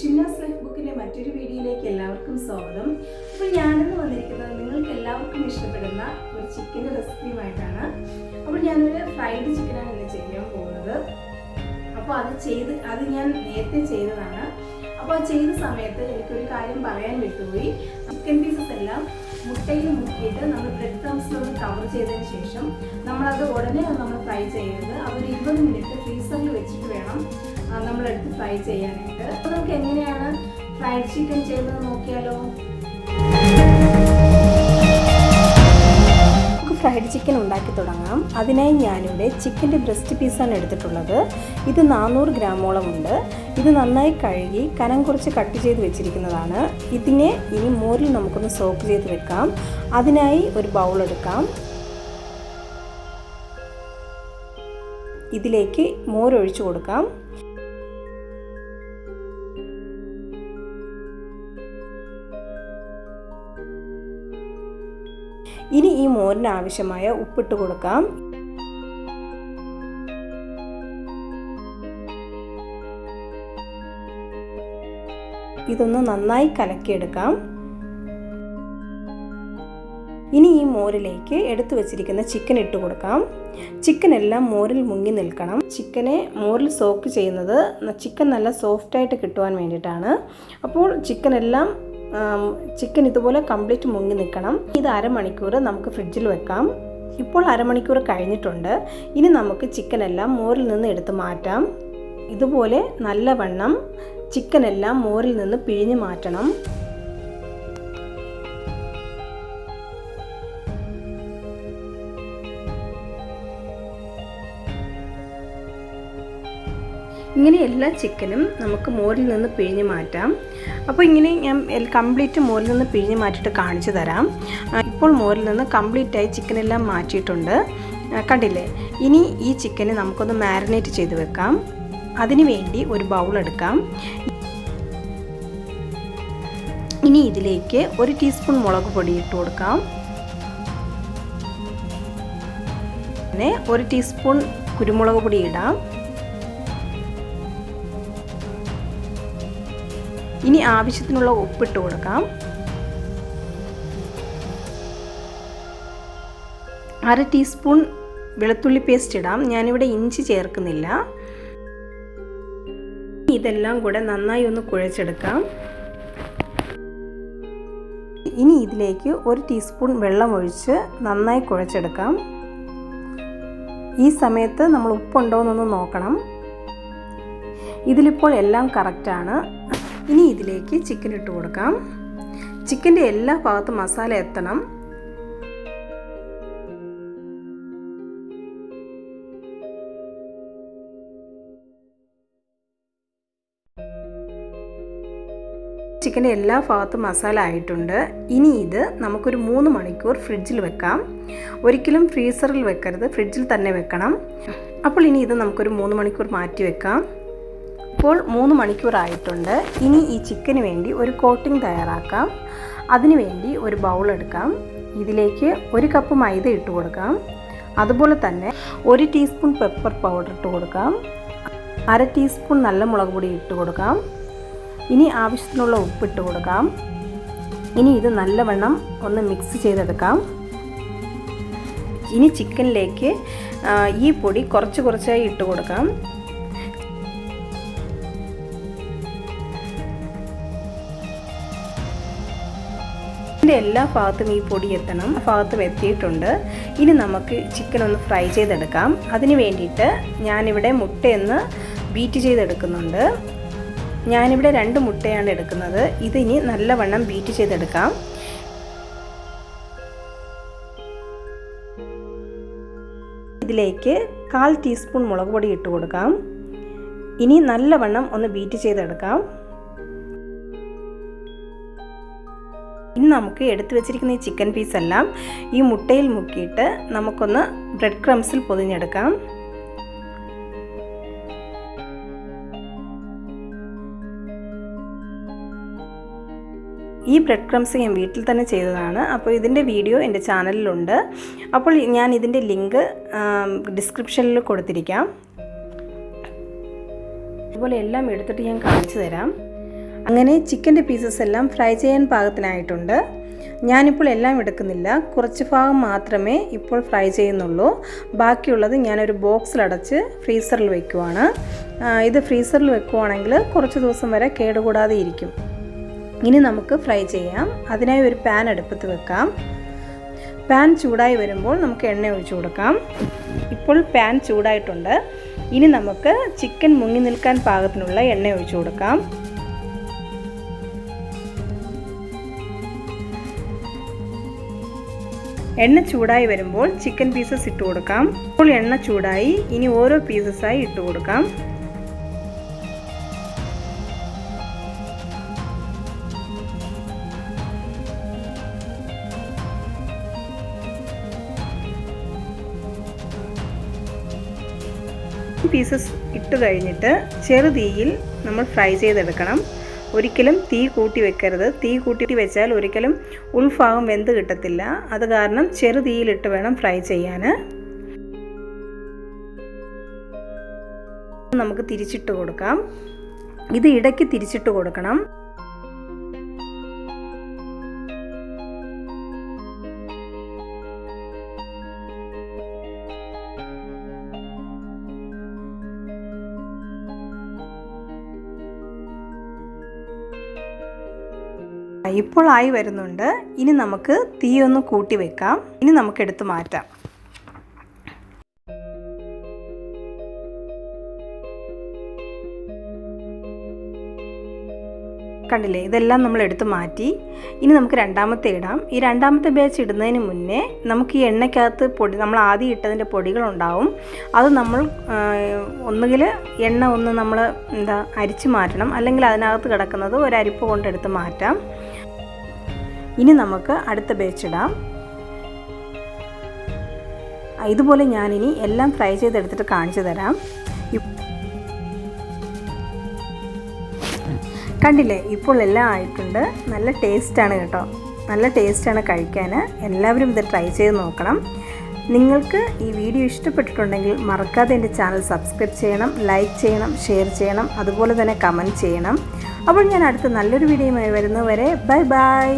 ഷിംനാസ് ലൈഫ്ബുക്കിൻ്റെ മറ്റൊരു വീഡിയോയിലേക്ക് എല്ലാവർക്കും സ്വാഗതം. അപ്പോൾ ഞാനിന്ന് വന്നിരിക്കുന്നത് നിങ്ങൾക്ക് എല്ലാവർക്കും ഇഷ്ടപ്പെടുന്ന ഒരു ചിക്കൻ്റെ റെസിപ്പിയുമായിട്ടാണ്. അപ്പോൾ ഞാനൊരു ഫ്രൈഡ് ചിക്കനാണ് ഇന്ന് ചെയ്യാൻ പോകുന്നത്. അപ്പോൾ അത് ഞാൻ നേരത്തെ ചെയ്തതാണ്. അപ്പോൾ ചെയ്ത സമയത്ത് എനിക്കൊരു കാര്യം പറയാൻ വിട്ടുപോയി. ചിക്കൻ പീസസ് എല്ലാം മുട്ടയിൽ മുക്കിയിട്ട് നമ്മൾ ബ്രെഡ് ക്രംസിലൊന്ന് കവർ ചെയ്തതിന് ശേഷം നമ്മളത് ഉടനെ നമ്മൾ ഫ്രൈ ചെയ്യരുത്. അതൊരു 20 മിനിറ്റ് ഫ്രീസറിൽ വെച്ചിട്ട് വേണം നമ്മളെടുത്ത് ഫ്രൈ ചെയ്യാനായിട്ട്. അപ്പോൾ നമുക്ക് എങ്ങനെയാണ് ഫ്രൈഡ് ചിക്കൻ ചെയ്യുന്നത് നോക്കിയാലോ. നമുക്ക് ഫ്രൈഡ് ചിക്കൻ ഉണ്ടാക്കി തുടങ്ങാം. അതിനായി ഞാനിവിടെ ചിക്കൻ്റെ ബ്രസ്റ്റ് പീസാണ് എടുത്തിട്ടുള്ളത്. ഇത് 400 ഗ്രാമോളം ഉണ്ട്. ഇത് നന്നായി കഴുകി കനം കുറച്ച് കട്ട് ചെയ്ത് വെച്ചിരിക്കുന്നതാണ്. ഇതിനെ ഇനി മോരിൽ നമുക്കൊന്ന് സോക്ക് ചെയ്ത് വെക്കാം. അതിനായി ഒരു ബൗൾ എടുക്കാം. ഇതിലേക്ക് മോരൊഴിച്ചു കൊടുക്കാം. ഇനി ഈ മോരിന് ആവശ്യമായ ഉപ്പിട്ട് കൊടുക്കാം. ഇതൊന്ന് നന്നായി കലക്കിയെടുക്കാം. ഇനി ഈ മോരിലേക്ക് എടുത്തു വച്ചിരിക്കുന്ന ചിക്കൻ ഇട്ട് കൊടുക്കാം. ചിക്കൻ എല്ലാം മോരിൽ മുങ്ങി നിൽക്കണം. ചിക്കനെ മോരിൽ സോക്ക് ചെയ്യുന്നത് ചിക്കൻ നല്ല സോഫ്റ്റായിട്ട് കിട്ടുവാൻ വേണ്ടിയിട്ടാണ്. അപ്പോൾ ചിക്കൻ ഇതുപോലെ കംപ്ലീറ്റ് മുങ്ങി നിൽക്കണം. ഇത് അരമണിക്കൂർ നമുക്ക് ഫ്രിഡ്ജിൽ വെക്കാം. ഇപ്പോൾ അരമണിക്കൂർ കഴിഞ്ഞിട്ടുണ്ട്. ഇനി നമുക്ക് ചിക്കൻ എല്ലാം മോരിൽ നിന്ന് എടുത്ത് മാറ്റാം. ഇതുപോലെ നല്ലവണ്ണം ചിക്കൻ എല്ലാം മോരിൽ നിന്ന് പിഴിഞ്ഞ് മാറ്റണം. ഇങ്ങനെ എല്ലാ ചിക്കനും നമുക്ക് മോരിൽ നിന്ന് പിഴിഞ്ഞ് മാറ്റാം. അപ്പോൾ ഇങ്ങനെ ഞാൻ കംപ്ലീറ്റ് മോരിൽ നിന്ന് പിഴിഞ്ഞ് മാറ്റിയിട്ട് കാണിച്ചു തരാം. ഇപ്പോൾ മോരിൽ നിന്ന് കംപ്ലീറ്റായി ചിക്കനെല്ലാം മാറ്റിയിട്ടുണ്ട്, കണ്ടില്ലേ. ഇനി ഈ ചിക്കനെ നമുക്കൊന്ന് മാരിനേറ്റ് ചെയ്ത് വെക്കാം. അതിനു വേണ്ടി ഒരു ബൗൾ എടുക്കാം. ഇനി ഇതിലേക്ക് 1 ടീസ്പൂൺ മുളക് പൊടി ഇട്ട് കൊടുക്കാം. പിന്നെ 1 ടീസ്പൂൺ കുരുമുളക് പൊടി ഇടാം. ഇനി ആവശ്യത്തിനുള്ള ഉപ്പിട്ട് കൊടുക്കാം. 1/2 ടീസ്പൂൺ വെളുത്തുള്ളി പേസ്റ്റ് ഇടാം. ഞാനിവിടെ ഇഞ്ചി ചേർക്കുന്നില്ല. ഇതെല്ലാം കൂടെ നന്നായി ഒന്ന് കുഴച്ചെടുക്കാം. ഇനി ഇതിലേക്ക് 1 ടീസ്പൂൺ വെള്ളം ഒഴിച്ച് നന്നായി കുഴച്ചെടുക്കാം. ഈ സമയത്ത് നമ്മൾ ഉപ്പുണ്ടോ എന്നൊന്ന് നോക്കണം. ഇതിലിപ്പോൾ എല്ലാം കറക്റ്റാണ്. ഇനി ഇതിലേക്ക് ചിക്കൻ ഇട്ട് കൊടുക്കാം. ചിക്കൻ്റെ എല്ലാ ഭാഗത്തും മസാല എത്തണം. ചിക്കൻ്റെ എല്ലാ ഭാഗത്തും മസാല ആയിട്ടുണ്ട്. ഇനി ഇത് നമുക്കൊരു 3 മണിക്കൂർ ഫ്രിഡ്ജിൽ വെക്കാം. ഒരിക്കലും ഫ്രീസറിൽ വെക്കരുത്, ഫ്രിഡ്ജിൽ തന്നെ വെക്കണം. അപ്പോൾ ഇനി ഇത് നമുക്കൊരു 3 മണിക്കൂർ മാറ്റി വെക്കാം. ഇപ്പോൾ 3 മണിക്കൂർ ആയിട്ടുണ്ട്. ഇനി ഈ ചിക്കന് വേണ്ടി ഒരു കോട്ടിംഗ് തയ്യാറാക്കാം. അതിനുവേണ്ടി ഒരു ബൗൾ എടുക്കാം. ഇതിലേക്ക് 1 കപ്പ് മൈദ ഇട്ട് കൊടുക്കാം. അതുപോലെ തന്നെ 1 ടീസ്പൂൺ പെപ്പർ പൗഡർ ഇട്ട് കൊടുക്കാം. 1/2 ടീസ്പൂൺ നല്ല മുളക് പൊടി ഇട്ട് കൊടുക്കാം. ഇനി ആവശ്യത്തിനുള്ള ഉപ്പിട്ട് കൊടുക്കാം. ഇനി ഇത് നല്ലവണ്ണം ഒന്ന് മിക്സ് ചെയ്തെടുക്കാം. ഇനി ചിക്കനിലേക്ക് ഈ പൊടി കുറച്ചായി ഇട്ട് കൊടുക്കാം. എല്ലാ ഭാഗത്തും ഈ പൊടി എത്തണം. ഭാഗത്തും എത്തിയിട്ടുണ്ട്. ഇനി നമുക്ക് ചിക്കൻ ഒന്ന് ഫ്രൈ ചെയ്തെടുക്കാം. അതിന് വേണ്ടിയിട്ട് ഞാനിവിടെ മുട്ടയൊന്ന് ബീറ്റ് ചെയ്തെടുക്കുന്നുണ്ട്. ഞാനിവിടെ 2 മുട്ടയാണ് എടുക്കുന്നത്. ഇതിനി നല്ലവണ്ണം ബീറ്റ് ചെയ്തെടുക്കാം. ഇതിലേക്ക് 1/4 ടീസ്പൂൺ മുളക് പൊടി ഇട്ട് കൊടുക്കാം. ഇനി നല്ലവണ്ണം ഒന്ന് ബീറ്റ് ചെയ്തെടുക്കാം. ഇനി നമുക്ക് എടുത്തു വെച്ചിരിക്കുന്ന ഈ ചിക്കൻ പീസെല്ലാം ഈ മുട്ടയിൽ മുക്കിയിട്ട് നമുക്കൊന്ന് ബ്രെഡ് ക്രംസിൽ പൊതിഞ്ഞെടുക്കാം. ഈ ബ്രെഡ് ക്രംസ് ഞാൻ വീട്ടിൽ തന്നെ ചെയ്തതാണ്. അപ്പോൾ ഇതിൻ്റെ വീഡിയോ എൻ്റെ ചാനലിലുണ്ട്. അപ്പോൾ ഞാൻ ഇതിൻ്റെ ലിങ്ക് ഡിസ്ക്രിപ്ഷനിൽ കൊടുത്തിരിക്കാം. അതുപോലെ എല്ലാം എടുത്തിട്ട് ഞാൻ കാണിച്ചു തരാം. അങ്ങനെ ചിക്കൻ്റെ പീസസ് എല്ലാം ഫ്രൈ ചെയ്യാൻ പാകത്തിനായിട്ടുണ്ട്. ഞാനിപ്പോൾ എല്ലാം എടുക്കുന്നില്ല, കുറച്ച് ഭാഗം മാത്രമേ ഇപ്പോൾ ഫ്രൈ ചെയ്യുന്നുള്ളൂ. ബാക്കിയുള്ളത് ഞാനൊരു ബോക്സിലടച്ച് ഫ്രീസറിൽ വയ്ക്കുവാണ്. ഇത് ഫ്രീസറിൽ വെക്കുവാണെങ്കിൽ കുറച്ച് ദിവസം വരെ കേടുകൂടാതെ ഇരിക്കും. ഇനി നമുക്ക് ഫ്രൈ ചെയ്യാം. അതിനായി ഒരു പാൻ അടുപ്പത്ത് വെക്കാം. പാൻ ചൂടായി വരുമ്പോൾ നമുക്ക് എണ്ണ ഒഴിച്ചു കൊടുക്കാം. ഇപ്പോൾ പാൻ ചൂടായിട്ടുണ്ട്. ഇനി നമുക്ക് ചിക്കൻ മുങ്ങി നിൽക്കാൻ പാകത്തിനുള്ള എണ്ണ ഒഴിച്ചു കൊടുക്കാം. എണ്ണ ചൂടായി വരുമ്പോൾ ചിക്കൻ പീസസ് ഇട്ട് കൊടുക്കാം. ഇപ്പോൾ എണ്ണ ചൂടായി. ഇനി ഓരോ പീസസായി ഇട്ട് കൊടുക്കാം. പീസസ് ഇട്ട് കഴിഞ്ഞിട്ട് ചെറുതീയിൽ നമ്മൾ ഫ്രൈ ചെയ്തെടുക്കണം. ഒരിക്കലും തീ കൂട്ടി വെക്കരുത്. തീ കൂട്ടി വെച്ചാൽ ഒരിക്കലും ഉൾഭാഗം വെന്ത് കിട്ടത്തില്ല. അത് കാരണം ചെറുതീയിലിട്ട് വേണം ഫ്രൈ ചെയ്യാൻ. നമുക്ക് തിരിച്ചിട്ട് കൊടുക്കാം. ഇത് ഇടയ്ക്ക് തിരിച്ചിട്ട് കൊടുക്കണം. ഇപ്പോൾ ആയി വരുന്നുണ്ട്. ഇനി നമുക്ക് തീ ഒന്ന് കൂട്ടി വെക്കാം. ഇനി നമുക്ക് എടുത്ത് മാറ്റാം. കണ്ടില്ലേ, ഇതെല്ലാം നമ്മൾ എടുത്ത് മാറ്റി. ഇനി നമുക്ക് രണ്ടാമത്തെ ഇടാം. ഈ രണ്ടാമത്തെ ബാച്ച് ഇടുന്നതിന് മുന്നേ നമുക്ക് ഈ എണ്ണയ്ക്കകത്ത് നമ്മൾ ആദ്യം ഇട്ടതിൻ്റെ പൊടികളുണ്ടാവും. അത് നമ്മൾ ഒന്നുകിൽ എണ്ണ ഒന്ന് നമ്മൾ അരിച്ച് മാറ്റണം, അല്ലെങ്കിൽ അതിനകത്ത് കിടക്കുന്നത് ഒരു അരിപ്പ് കൊണ്ടെടുത്ത് മാറ്റാം. ഇനി നമുക്ക് അടുത്ത ബാച്ച് ഇടാം. ഇതുപോലെ ഞാനിനി എല്ലാം ഫ്രൈ ചെയ്തെടുത്തിട്ട് കാണിച്ചു തരാം. കണ്ടില്ലേ, ഇപ്പോൾ എല്ലാം ആയിട്ടുണ്ട്. നല്ല ടേസ്റ്റാണ് കേട്ടോ, നല്ല ടേസ്റ്റാണ് കഴിക്കാൻ. എല്ലാവരും ഇത് ട്രൈ ചെയ്ത് നോക്കണം. നിങ്ങൾക്ക് ഈ വീഡിയോ ഇഷ്ടപ്പെട്ടിട്ടുണ്ടെങ്കിൽ മറക്കാതെ എൻ്റെ ചാനൽ സബ്സ്ക്രൈബ് ചെയ്യണം, ലൈക്ക് ചെയ്യണം, ഷെയർ ചെയ്യണം, അതുപോലെ തന്നെ കമൻറ്റ് ചെയ്യണം. അപ്പോൾ ഞാൻ അടുത്ത നല്ലൊരു വീഡിയോയുമായി വരുന്നവരെ ബൈ ബൈ.